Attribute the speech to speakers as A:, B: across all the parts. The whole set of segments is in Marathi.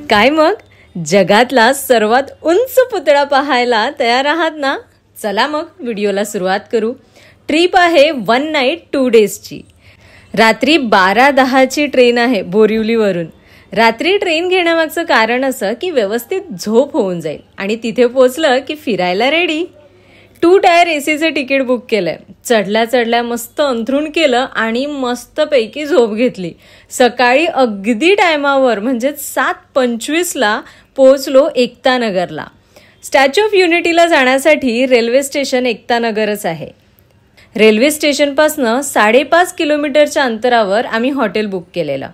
A: काय मग जगातला सर्वात उंच पुतळा पाहायला तयार आहात ना? चला मग व्हिडिओला सुरुवात करू. ट्रिप आहे 1 नाईट 2 डेजची. रात्री 12:10ची ट्रेन आहे बोरिवलीवरून. रात्री ट्रेन घेण्यामागचं कारण असं की व्यवस्थित झोप होऊन जाईल आणि तिथे पोचलं की फिरायला रेडी. 2 टायर एसीचे तिकीट बुक केलंय. चढल्या मस्त अंथरूण केलं आणि मस्तपैकी झोप घेतली. सकाळी अगदी टायमावर म्हणजे 7:25ला पोहोचलो एकतानगरला. स्टॅच्यू ऑफ युनिटीला जाण्यासाठी रेल्वे स्टेशन एकतानगरच आहे. रेल्वे स्टेशनपासनं 5.5 किलोमीटरच्या अंतरावर आम्ही हॉटेल बुक केलेलं.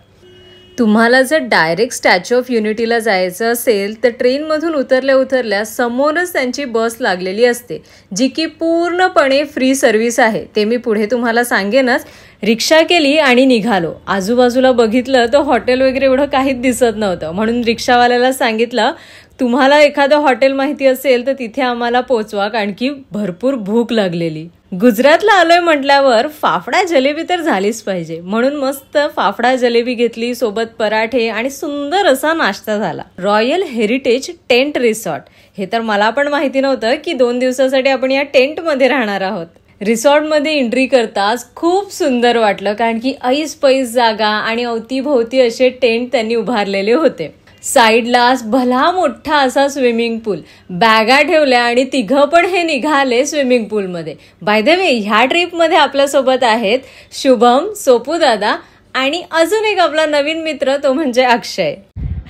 A: तुम्हाला जर डायरेक्ट स्टॅच्यू ऑफ युनिटीला जायचं असेल तर ट्रेनमधून उतरल्या समोरच त्यांची बस लागलेली असते, जी की पूर्णपणे फ्री सर्व्हिस आहे. ते मी पुढे तुम्हाला सांगेनच. रिक्षा केली आणि निघालो. आजूबाजूला बघितलं तर हॉटेल वगैरे एवढं काहीच दिसत नव्हतं, म्हणून रिक्षावाल्याला सांगितलं तुम्हाला एखादं हॉटेल माहिती असेल तर तिथे आम्हाला पोचवा, कारण की भरपूर भूक लागलेली. गुजरातला आलोय म्हटल्यावर फाफडा जलेबी तर झालीच पाहिजे, म्हणून मस्त फाफडा जलेबी घेतली, सोबत पराठे आणि सुंदर असा नाश्ता झाला. Royal heritage tent resort. हे तर मला पण माहिती नव्हतं की 2 दिवसासाठी आपण या टेंटमध्ये राहणार आहोत. रिसॉर्टमध्ये एंट्री करताच खूप सुंदर वाटलं, कारण की ऐस पैस जागा आणि अवतीभोवती असे टेंट त्यांनी उभारलेले होते. साईडला भला मोठा असा स्विमिंग पूल. बॅगा ठेवल्या आणि तिघं पण हे निघाले स्विमिंग पूलमध्ये. बाय द वे ह्या ट्रिपमध्ये आपल्यासोबत आहेत शुभम, सोपू दादा आणि अजून एक आपला नवीन मित्र, तो म्हणजे अक्षय.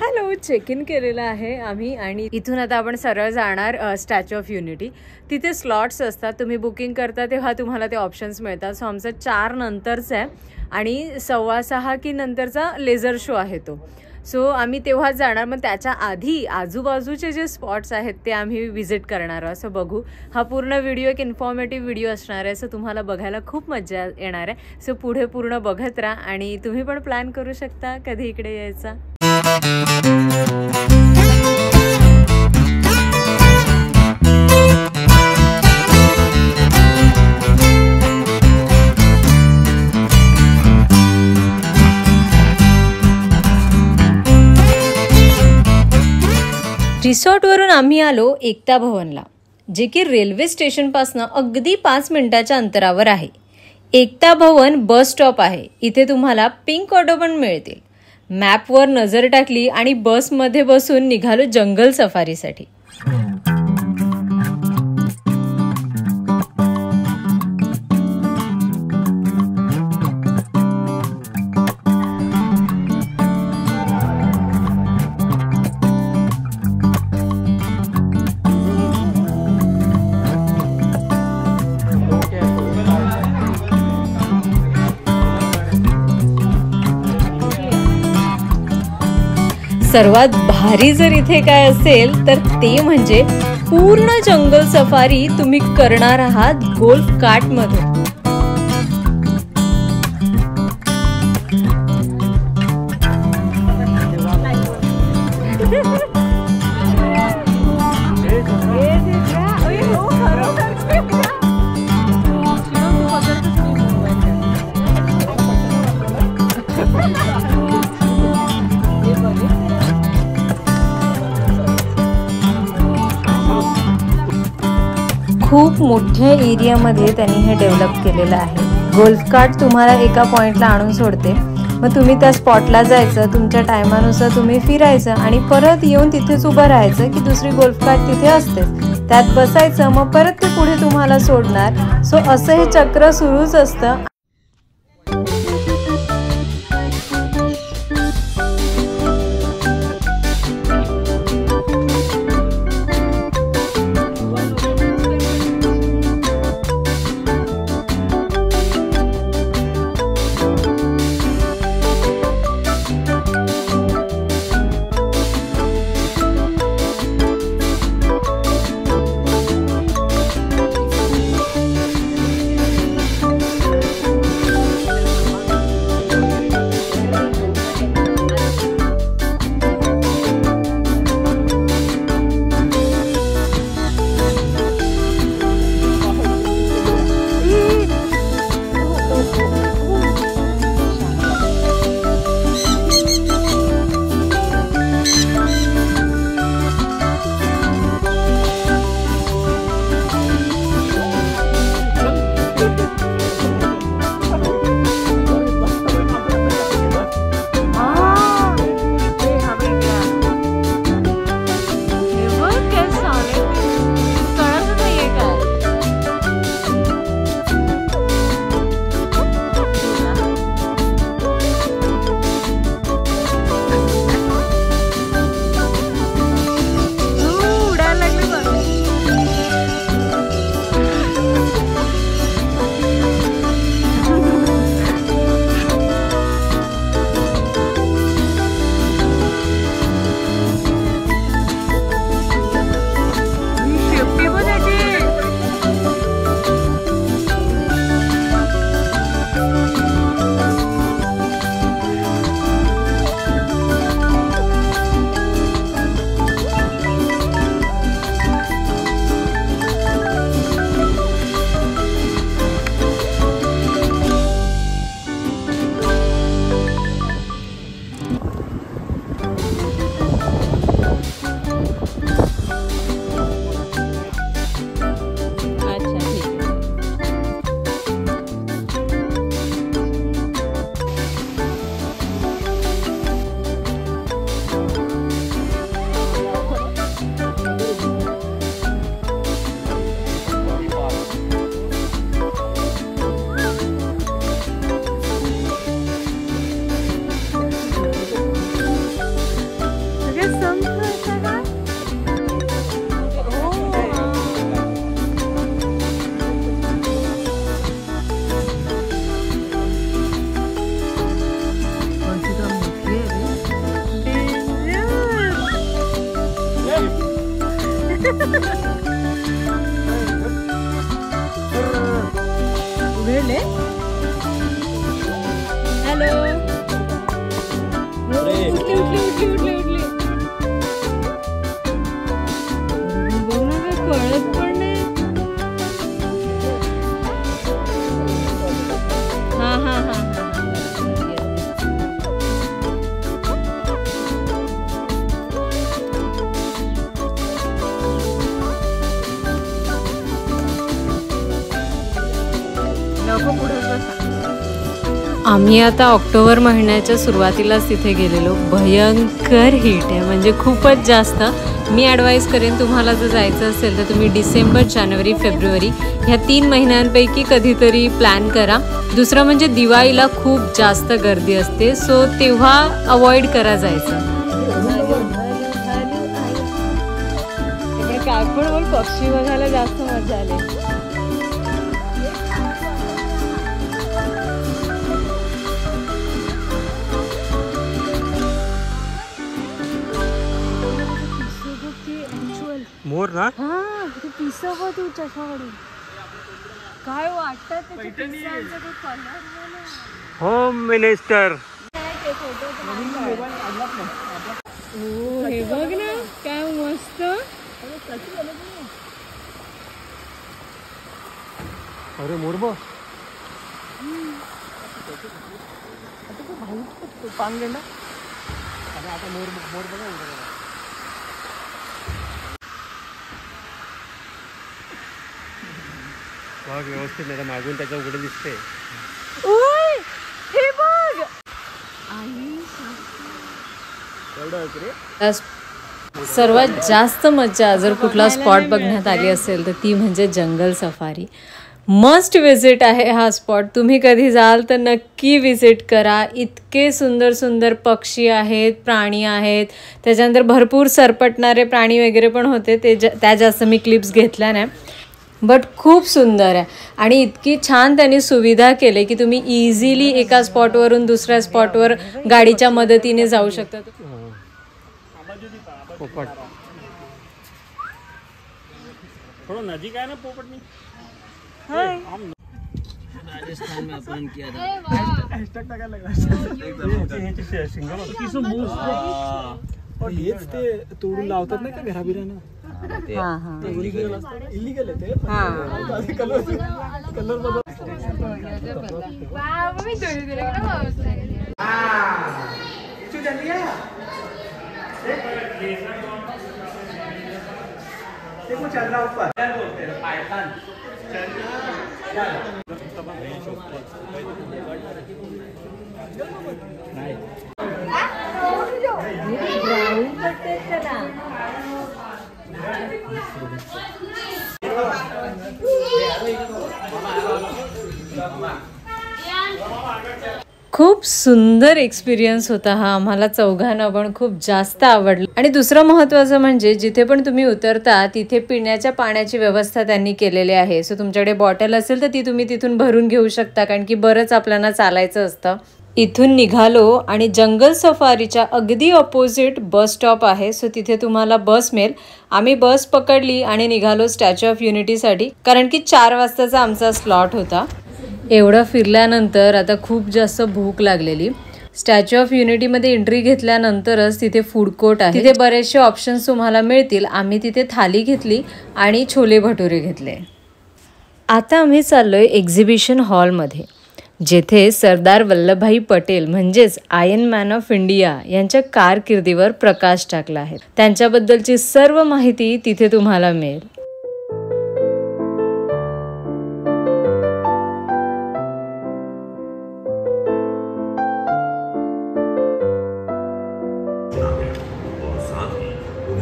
A: हॅलो. चेक इन केलेलं आहे आम्ही आणि इथून आता आपण सरळ जाणार स्टॅच्यू ऑफ युनिटी. तिथे स्लॉट्स असतात, तुम्ही बुकिंग करता तेव्हा तुम्हाला ते ऑप्शन्स मिळतात. सो आमचा 4 नंतरचा आहे आणि 6:15 की नंतरचा लेझर शो आहे तो. सो आम्ही तेव्हाच जाणार. मग त्याच्या आधी आजूबाजूचे जे स्पॉट्स आहेत ते आम्ही व्हिजिट करणार आहोत. असं बघू. हा पूर्ण व्हिडिओ एक इन्फॉर्मेटिव्ह व्हिडिओ असणार आहे, सो तुम्हाला बघायला खूप मजा येणार आहे. सो पुढे पूर्ण बघत राहा आणि तुम्ही पण प्लॅन करू शकता कधी इकडे यायचा. रिसॉर्टवरून आम्ही आलो एकता भवनला, जे की रेल्वे स्टेशनपासनं अगदी 5 मिनिटाच्या अंतरावर आहे. एकता भवन बस स्टॉप आहे. इथे तुम्हाला पिंक ऑटो पण मिळतील. मॅपवर नजर टाकली आणि बसमध्ये बसून निघालो जंगल सफारीसाठी. सर्वात भारी जर इथे काय असेल तर ते म्हणजे पूर्ण जंगल सफारी तुम्ही करणार आहात गोल्फ कार्ट मध्ये. खूप मोठ्या एरियामध्ये त्यांनी हे डेव्हलप केलेलं आहे. गोल्फ कार्ट तुम्हाला एका पॉइंटला आणून सोडते. मग तुम्ही त्या स्पॉटला जायचं, तुमच्या टायमानुसार तुम्ही फिरायचं आणि परत येऊन तिथेच उभं राहायचं की दुसरी गोल्फ कार्ट तिथे असते, त्यात बसायचं, मग परत ते पुढे तुम्हाला सोडणार. सो असं हे चक्र सुरूच असतं. आम्ही आता ऑक्टोबर महिन्याच्या सुरुवातीलाच तिथे गेलेलो. भयंकर हीट आहे, म्हणजे खूपच जास्त. मी ॲडवाईस करेन तुम्हाला जर जायचं असेल तर तुम्ही डिसेंबर, जानेवारी, फेब्रुवारी ह्या 3 महिन्यांपैकी कधीतरी प्लॅन करा. दुसरं म्हणजे दिवाळीला खूप जास्त गर्दी असते, सो तेव्हा अवॉइड करा जायचं. काकड पक्षी बघायला जास्त मजा आली.
B: मोर ना?
A: हा, ते पिसं बघ तू चष्माकडून. काय वाटतं त्याच्या पिसांचा तो कलर.
B: Home minister.
A: हे बघ ना, काय मस्त.
B: अरे मोर बघ. पांगे ना आता मोर मोर बघा. बघ व्यवस्थित, नाही तर मागून त्याचा उघडे दिसते.
A: हे बघ. सर्वात जास्त मजा जर कुठला स्पॉट बघण्यात आली असेल तर ती म्हणजे जंगल सफारी. मस्ट विजिट आहे हा स्पॉट. तुम्ही कधी जाल तर नक्की विजिट करा. इतके सुंदर सुंदर पक्षी आहेत, प्राणी आहेत. त्याच्यानंतर भरपूर सरपटणारे प्राणी वगैरे पण होते. त्या जास्त मी क्लिप्स घेतल्या नाही, बट खूप सुंदर आहे. आणि इतकी छान त्यांनी सुविधा केली की तुम्ही इझिली एका स्पॉटवरून दुसऱ्या स्पॉटवर गाडीच्या मदतीने जाऊ शकता.
B: पोपट थोड़ा नजीक है ना. पोपट नहीं राजस्थान में अपन किया था. हैशटॅग टाकायला लागला. सिंगल किसो मूव और हेच ते तोडून लावतात नाही का घराबिरांना. हां हां इलीगल आहे ते. हां कलर कलर बदल. वाव मी तोडी दिले ना बाबा. हां इचू जल्दी आ. देखो चल रहा ऊपर. क्या बोलते हैं पायथन.
A: खूप सुंदर एक्सपिरियन्स होता हा. आम्हाला चौघांना पण खूप जास्त आवडलं. आणि दुसरं महत्त्वाचं म्हणजे जिथे पण तुम्ही उतरता तिथे पिण्याच्या पाण्याची व्यवस्था त्यांनी केलेली आहे. सो तुमच्याकडे बॉटल असेल तर ती तुम्ही तिथून भरून घेऊ शकता, कारण की बरंच आपल्याला चालायचं असतं. इथून निघालो आणि जंगल सफारीच्या अगदी ऑपोजिट बस स्टॉप आहे. सो तिथे तुम्हाला बस मिळेल. आम्ही बस पकडली आणि निघालो स्टॅच्यू ऑफ युनिटीसाठी, कारण की 4 वाजताचा आमचा स्लॉट होता. एवढं फिरल्यानंतर आता खूप जास्त भूक लागलेली. स्टॅच्यू ऑफ युनिटीमध्ये एंट्री घेतल्यानंतरच तिथे फूड कोर्ट आहे. तिथे बरेचसे ऑप्शन्स तुम्हाला मिळतील. आम्ही तिथे थाली घेतली आणि छोले भटुरे घेतले. आता आम्ही चाललोय एक्झिबिशन हॉलमध्ये, जेथे सरदार वल्लभभाई पटेल म्हणजेच आयर्न मॅन ऑफ इंडिया यांच्या कारकिर्दीवर प्रकाश टाकला आहे. त्यांच्याबद्दलची सर्व माहिती तिथे तुम्हाला मिळेल.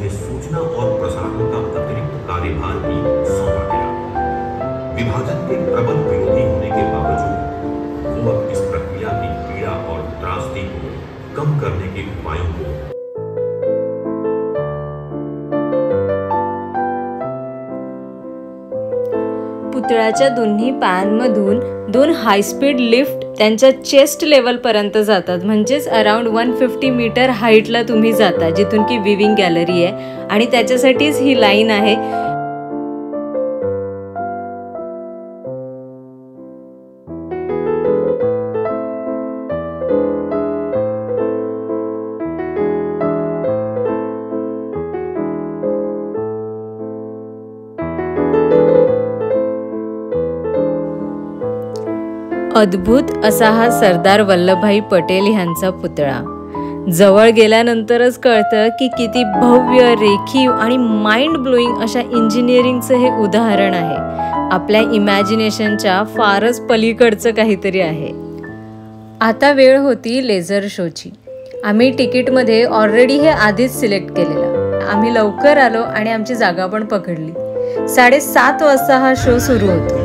C: सूचना और प्रसारण का अतिरिक्त कार्यभार भी सौंपा गया. विभाजन के प्रबल विरोधी होने के बावजूद वो अब इस प्रक्रिया की पीड़ा और त्रासदी को कम करने के उपायों को
A: पुतळ्याच्या दोन्ही पॅनमधून 2 हायस्पीड लिफ्ट त्यांच्या चेस्ट लेवलपर्यंत जातात. म्हणजेच अराउंड 150 मीटर हाईटला तुम्ही जाता, जिथून की विविंग गॅलरी आहे आणि त्याच्यासाठीच ही लाईन आहे. अद्भुत असा हा सरदार वल्लभभाई पटेल यांचा पुतळा. जवळ गेल्यानंतरच कळतं की किती भव्य, रेखीव आणि माइंड ब्लोईंग अशा इंजिनिअरिंगचं हे उदाहरण आहे. आपल्या इमॅजिनेशनच्या फारच पलीकडचं काहीतरी आहे. आता वेळ होती लेझर शोची. आम्ही तिकीटमध्ये ऑलरेडी हे आधीच सिलेक्ट केलेलं. आम्ही लवकर आलो आणि आमची जागा पण पकडली. 7:30 वाजता हा शो सुरू होतो.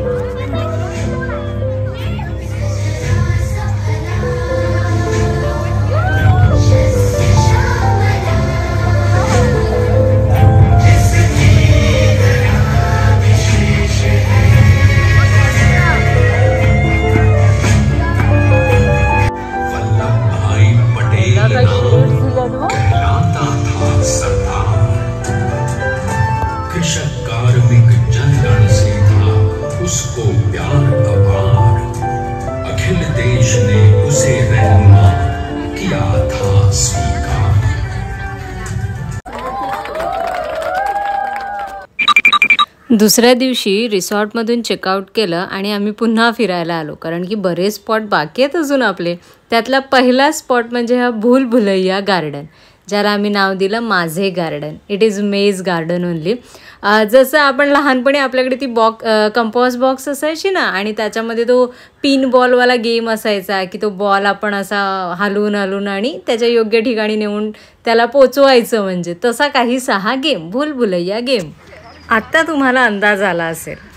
C: कृषक कार्मिक जनगण से था उसको प्यार अपार, अखिल देश ने उसे रहनुमा किया था स्वीकार.
A: दुसऱ्या दिवशी रिसॉर्टमधून चेकआउट केलं आणि आम्ही पुन्हा फिरायला आलो, कारण की बरेच स्पॉट बाकी आहेत अजून आपले. त्यातला पहिला स्पॉट म्हणजे हा भूल भुलैया गार्डन, ज्याला आम्ही नाव दिलं माझे गार्डन. इट इज मेज गार्डन ओनली. जसं आपण लहानपणी आपल्याकडे ती कंपॉस बॉक्स असायची ना, आणि त्याच्यामध्ये तो पिन बॉलवाला गेम असायचा की तो बॉल आपण असा हलवून आणि त्याच्या योग्य ठिकाणी नेऊन त्याला पोचवायचं, म्हणजे तसा काहीसा हा गेम, भूल भुलैया गेम. आत्ता तुम्हाला अंदाज आला असेल.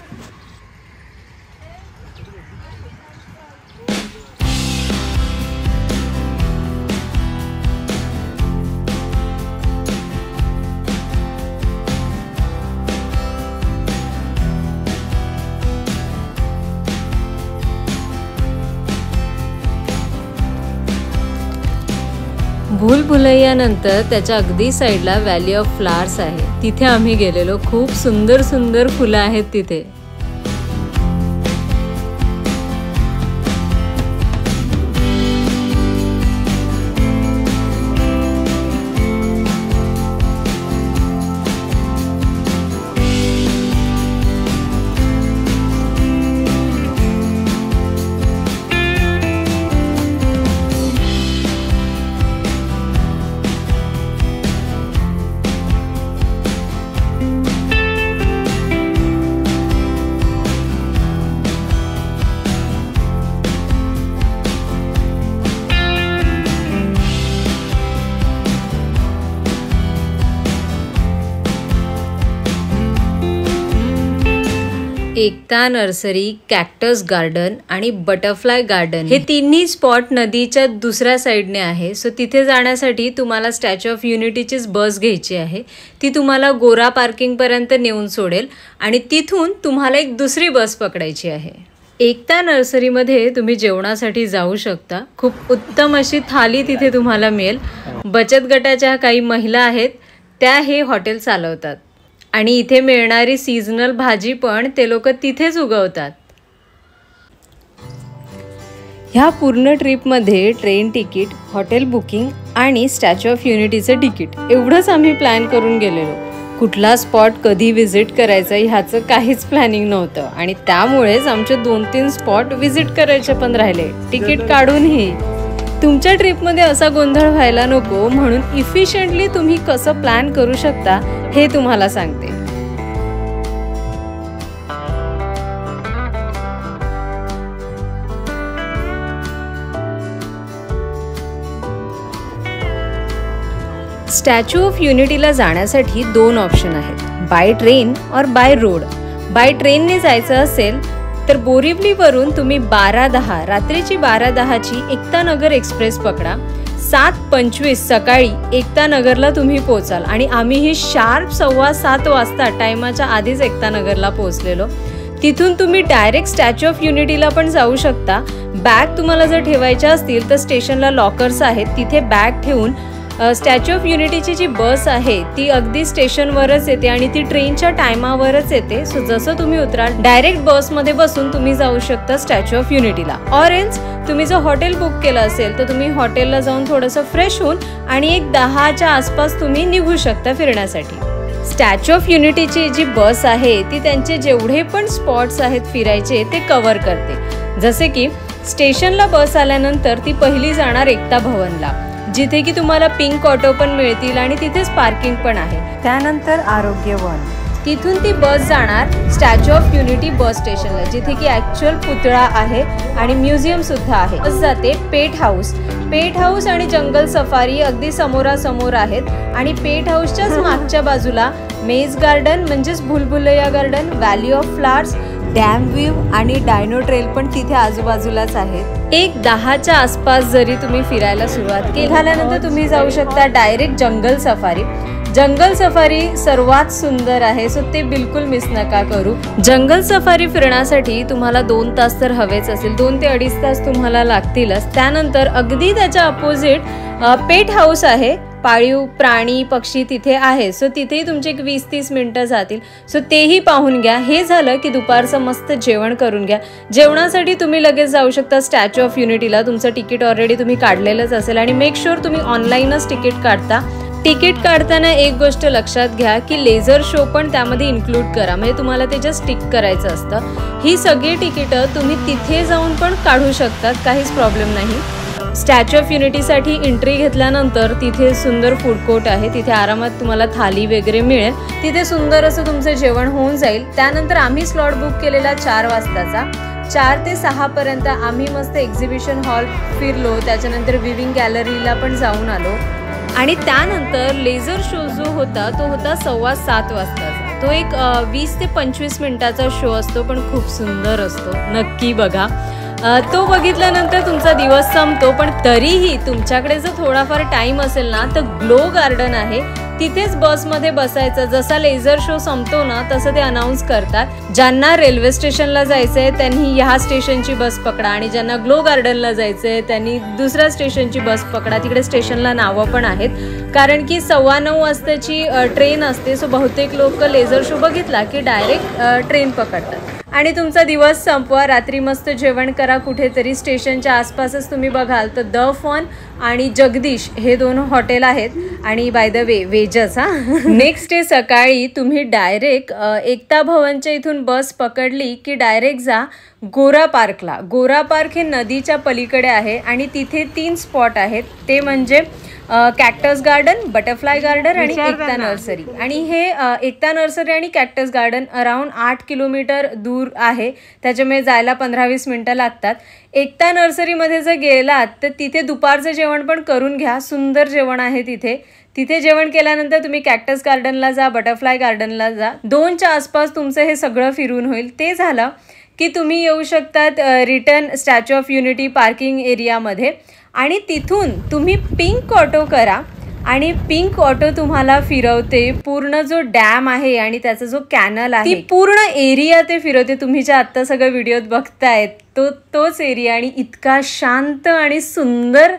A: भूल भुलैयानंतर त्याच्या अगदी साईडला व्हॅली ऑफ फ्लावर्स आहे. तिथे आम्ही गेलेलो. खूप सुंदर सुंदर फुलं आहेत तिथे. एकता नर्सरी, कॅक्टस गार्डन आणि बटरफ्लाय गार्डन हे तिन्ही स्पॉट नदीच्या दुसऱ्या साईडने आहे. सो तिथे जाण्यासाठी तुम्हाला स्टॅच्यू ऑफ युनिटीचीच बस घ्यायची आहे. ती तुम्हाला गोरा पार्किंगपर्यंत नेऊन सोडेल आणि तिथून तुम्हाला एक दुसरी बस पकडायची आहे. एकता नर्सरीमध्ये तुम्ही जेवणासाठी जाऊ शकता. खूप उत्तम अशी थाली तिथे तुम्हाला मिळेल. बचत गटाच्या काही महिला आहेत, त्या हे हॉटेल चालवतात आणि इथे मिळणारी सीझनल भाजी पण ते लोक तिथेच उगवतात. ह्या पूर्ण ट्रिपमध्ये ट्रेन तिकीट, हॉटेल बुकिंग आणि स्टॅच्यू ऑफ युनिटीचं तिकीट एवढंच आम्ही प्लॅन करून गेलेलो. कुठला स्पॉट कधी व्हिजिट करायचं ह्याचं काहीच प्लॅनिंग नव्हतं आणि त्यामुळेच आमचे 2-3 स्पॉट व्हिजिट करायचे पण राहिले तिकीट काढूनही. तुमच्या ट्रिपमध्ये असा गोंधळ व्हायला नको म्हणून इफिशियंटली तुम्ही कसं प्लॅन करू शकता हे तुम्हाला सांगते. स्टॅच्यू ऑफ युनिटीला जाण्यासाठी 2 ऑप्शन आहेत, बाय ट्रेन और बाय रोड. बाय ट्रेनने जायचं असेल तर बोरिवलीवरून तुम्ही 12:10 रात्रीची 12:10ची एकता नगर एक्सप्रेस पकडा. 7:25 सकाळी एकता नगरला तुम्ही पोचाल आणि आम्हीही शार्प 7:15 वाजता टायमाच्या आधीच एकता नगरला पोहोचलेलो. तिथून तुम्ही डायरेक्ट स्टॅच्यू ऑफ युनिटीला पण जाऊ शकता. बॅग तुम्हाला जर ठेवायच्या असतील तर स्टेशनला लॉकर्स आहेत, तिथे बॅग ठेवून स्टॅच्यू ऑफ युनिटीची जी बस आहे ती अगदी स्टेशनवरच येते आणि ती ट्रेनच्या टायमावरच येते. सो जसं तुम्ही उतराल डायरेक्ट बसमध्ये बसून तुम्ही जाऊ शकता स्टॅच्यू ऑफ युनिटीला. ऑर एल्स तुम्ही जर हॉटेल बुक केलं असेल तर तुम्ही हॉटेलला जाऊन थोडंसं फ्रेश होऊन आणि एक 10च्या आसपास तुम्ही निघू शकता फिरण्यासाठी. स्टॅच्यू ऑफ युनिटीची जी बस आहे ती त्यांचे जेवढे पण स्पॉट्स आहेत फिरायचे ते कव्हर करते. जसे की स्टेशनला बस आल्यानंतर ती पहिली जाणार एकता भवनला, जिथे की तुम्हाला पिंक ऑटो पण मिळतील आणि तिथेच पार्किंग पण आहे. त्यानंतर आरोग्य वन, तिथून ती बस जाणार स्टॅच्यू ऑफ युनिटी बस स्टेशनला, जिथे की ॲक्च्युअल पुतळा आहे आणि म्युझियम सुद्धा आहे. बस जाते पेट हाऊस आणि जंगल सफारी अगदी समोरासमोर आहेत. आणि पेट हाऊसच्याच मागच्या बाजूला मेज गार्डन म्हणजेच भुलभुलैया garden, valley of flowers, dam view आणि डायनो ट्रेल पण तिथे आजूबाजूलाच आहेत. 1:10च्या आसपास जरी तुम्ही फिरायला सुरुवात केल्यानंतर तुम्ही जाऊ शकता डायरेक्ट जंगल सफारी सर्वात सुंदर आहे, सो ते बिलकुल मिस नका करू. जंगल सफारी फिरण्यासाठी तुम्हाला 2 तास तर हवेच असेल, 2 ते 2.5 तास तुम्हाला लागतीलच. त्यानंतर अगदी त्याच्या अपोजिट पेट हाऊस आहे, पाळीव प्राणी पक्षी तिथे आहे, सो तिथेही तुमचे 20-30 मिनिटं जातील. सो तेही पाहून घ्या. हे झालं की दुपारचं मस्त जेवण करून घ्या. जेवणासाठी तुम्ही लगेच जाऊ शकता स्टॅच्यू ऑफ युनिटीला. तुमचं तिकीट ऑलरेडी तुम्ही काढलेलंच असेल आणि मेक शुअर तुम्ही ऑनलाईनच तिकीट काढता. तिकीट काढताना एक गोष्ट लक्षात घ्या की लेझर शो पण त्यामध्ये इन्क्लूड करा, म्हणजे तुम्हाला ते जस्ट टिक करायचं असतं. ही सगळी तिकीटं तुम्ही तिथे जाऊन पण काढू शकतात, काहीच प्रॉब्लेम नाही. स्टॅच्यू ऑफ युनिटीसाठी एंट्री घेतल्यानंतर तिथे सुंदर फूड कोर्ट आहे, तिथे आरामात तुम्हाला थाली वगैरे मिळेल. तिथे सुंदर असं तुमचं जेवण होऊन जाईल. त्यानंतर आम्ही स्लॉट बुक केलेला 4 वाजताचा. 4 ते 6 पर्यंत आम्ही मस्त एक्झिबिशन हॉल फिरलो, त्याच्यानंतर विविंग गॅलरीला पण जाऊन आलो. आणि त्यानंतर लेझर शो जो होता तो होता 7:15 वाजताचा. तो एक 20 ते 25 मिनिटाचा शो असतो, पण खूप सुंदर असतो, नक्की बघा. तो बघितल्यानंतर तुमचा दिवस संपतो. पण तरीही तुमच्याकडे जर थोडाफार टाइम असेल ना तर ग्लो गार्डन आहे, तिथेच बसमध्ये बसायचं. जसा लेझर शो संपतो ना तसं ते अनाऊन्स करतात. ज्यांना रेल्वे स्टेशनला जायचंय त्यांनी ह्या स्टेशनची बस पकडा आणि ज्यांना ग्लो गार्डनला जायचंय त्यांनी दुसऱ्या स्टेशनची बस पकडा. तिकडे स्टेशनला नावं पण आहेत, कारण की 9:15 वाजताची ट्रेन असते. सो बहुतेक लोक लेझर शो बघितला की डायरेक्ट ट्रेन पकडतात आणि तुमचा दिवस संपवा. रात्री मस्त जेवण करा कुठेतरी स्टेशनच्या आसपासच. तुम्ही बघाल तर द फन आणि जगदीश हे 2 हॉटेल आहेत आणि बाय द वे वेजच. नेक्स्ट डे सकाळी तुम्ही डायरेक्ट एकता भवनच्या इथून बस पकडली की डायरेक्ट जा गोरा पार्कला. गोरा पार्क हे नदीच्या पलीकडे आहे आणि तिथे 3 स्पॉट आहेत, ते म्हणजे कॅक्टस गार्डन, बटरफ्लाय गार्डन आणि एकता नर्सरी. आणि हे एकता नर्सरी आणि कॅक्टस गार्डन अराउंड 8 किलोमीटर दूर आहे, त्याच्यामुळे जायला 15-20 मिनिटं लागतात. एकता नर्सरीमध्ये जर गेलात तर तिथे दुपारचं जेवण पण करून घ्या, सुंदर जेवण आहे तिथे जेवण केल्यानंतर तुम्ही कॅक्टस गार्डनला जा, बटरफ्लाय गार्डनला जा. 2च्या आसपास तुमचं हे सगळं फिरून होईल. ते झालं की तुम्ही येऊ शकतात return statue of unity parking एरियामध्ये आणि तिथून तुम्ही पिंक ऑटो करा आणि पिंक ऑटो तुम्हाला फिरवते पूर्ण जो डॅम आहे आणि त्याचा जो कॅनल आहे, पूर्ण एरिया ते फिरवते. तुम्ही जे आत्ता सगळं व्हिडिओत बघतायत तोच एरिया आणि इतका शांत आणि सुंदर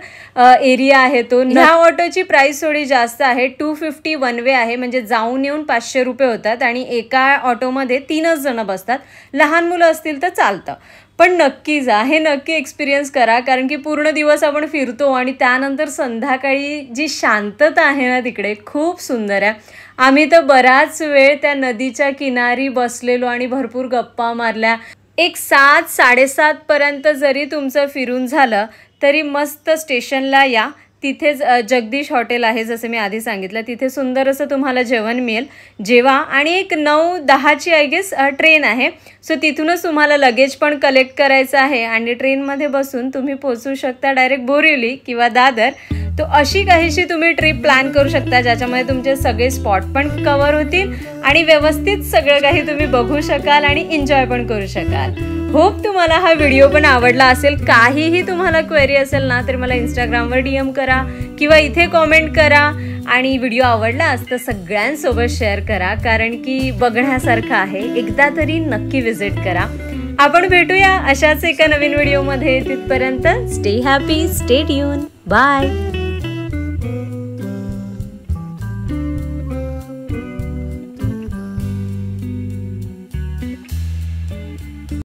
A: एरिया आहे तो. ह्या ऑटोची प्राइस थोडी जास्त आहे, 250 वन वे आहे, म्हणजे जाऊन येऊन 500 रुपये होतात आणि एका ऑटोमध्ये 3च जण बसतात. लहान मुलं असतील तर चालतं, पण नक्की जा, हे नक्की एक्सपिरियन्स करा, कारण की पूर्ण दिवस आपण फिरतो आणि त्यानंतर संध्याकाळी जी शांतता आहे ना तिकडे खूप सुंदर आहे. आम्ही तर बराच वेळ त्या नदीच्या किनारी बसलेलो आणि भरपूर गप्पा मारल्या. एक 7-7:30 पर्यंत जरी तुमचं फिरून झालं तरी मस्त स्टेशनला या. तिथेच जगदीश हॉटेल आहे, जसं मी आधी सांगितलं, तिथे सुंदर असं तुम्हाला जेवण मिळेल. जेवा आणि एक 9-10ची आय गेस ट्रेन आहे, सो तिथूनच तुम्हाला लगेज पण कलेक्ट करायचं आहे आणि ट्रेनमध्ये बसून तुम्ही पोहोचू शकता डायरेक्ट बोरिवली किंवा दादर. तो अशी काहीशी तुम्ही ट्रिप प्लॅन करू शकता ज्याच्यामध्ये तुमचे सगळे स्पॉट पण कव्हर होतील आणि व्यवस्थित सगळं काही तुम्ही बघू शकाल आणि एन्जॉय पण करू शकाल. होप तुम्हाला हा व्हिडिओ पण आवडला असेल. काहीही तुम्हाला क्वेरी असेल ना तर मला इंस्टाग्रामवर DM करा किंवा इथे कॉमेंट करा आणि व्हिडिओ आवडला तर सगळ्यांसोबत शेअर करा, कारण की बघण्यासारखं आहे. एकदा तरी नक्की विजिट करा. आपण भेटूया अशाच एका नवीन व्हिडिओमध्ये. तिथपर्यंत stay happy, stay tune, bye.